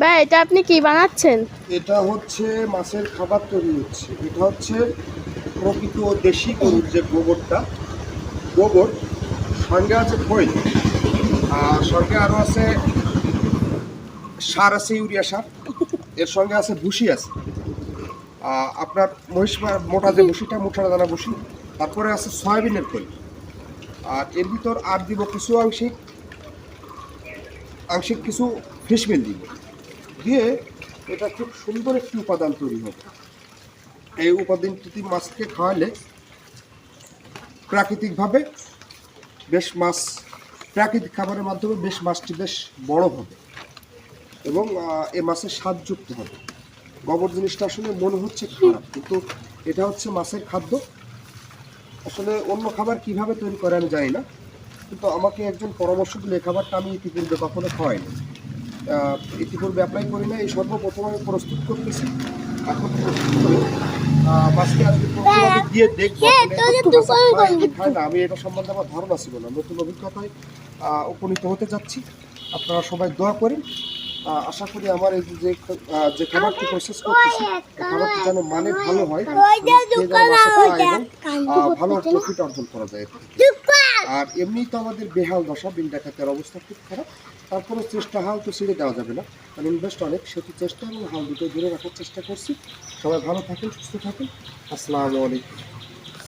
ভাই এটা আপনি কি বানাচ্ছেন? এটা হচ্ছে মাছের খাবার তৈরি হচ্ছে। এটা হচ্ছে প্রকৃত দেশি গরুর যে গোবরটা, গোবর সঙ্গে আছে খৈল, আর সঙ্গে আরও আছে সার, আছে ইউরিয়া সার, এর সঙ্গে আছে ভুসি আছে, আপনার মহিষ মোটা যে ভুসিটা, মোটা দানা ভুসি, তারপরে আছে সয়াবিনের খৈল, আর এর ভিতর আর দিব কিছু আংশিক আংশিক কিছু ফিশমিল দিব, দিয়ে এটা খুব সুন্দর একটি উপাদান তৈরি হবে। এই উপাদানটি মাছকে খাওয়ালে প্রাকৃতিকভাবে বেশ মাছ, প্রাকৃতিক খাবারের মাধ্যমে বেশ মাছটি বেশ বড় হবে এবং এ মাছের স্বাদযুক্ত হবে। গোবর জিনিসটা আসলে মনে হচ্ছে খারাপ, কিন্তু এটা হচ্ছে মাছের খাদ্য। আসলে অন্য খাবার কিভাবে তৈরি করে আমি জানি না, কিন্তু আমাকে একজন পরামর্শ দিলে এই খাবারটা আমি ইতিপূর্বে কখনো খাওয়াইনি, ইতিপূর্বে অ্যাপ্লাই করি না, এই সর্বপ্রথম আমি প্রস্তুত করতেছি। এখন প্রস্তুত করে মাছকে আজকে প্রথমে দিয়ে দেখবো খায় না, আমি এটা সম্বন্ধে আমার ধারণা ছিল না, নতুন অভিজ্ঞতায় উপনীত হতে যাচ্ছি। আপনারা সবাই দোয়া করেন। আশা করি আমার এই যে যে খাবারটি প্রসেস করতেছি, এই খাবারটি যেন মানে ভালো হয় এবং ভালো প্রফিট অর্জন করা যায়। আর এমনি তো আমাদের বেহাল দশা, বিন ডাকাতের অবস্থা খুব খারাপ, তারপরে চেষ্টা, হাল তো ছেড়ে দেওয়া যাবে না, কারণ ইনভেস্ট অনেক, সেটি চেষ্টা এবং হাল দুটো ধরে রাখার চেষ্টা করছি। সবাই ভালো থাকেন, সুস্থ থাকেন। আসসালামু আলাইকুম।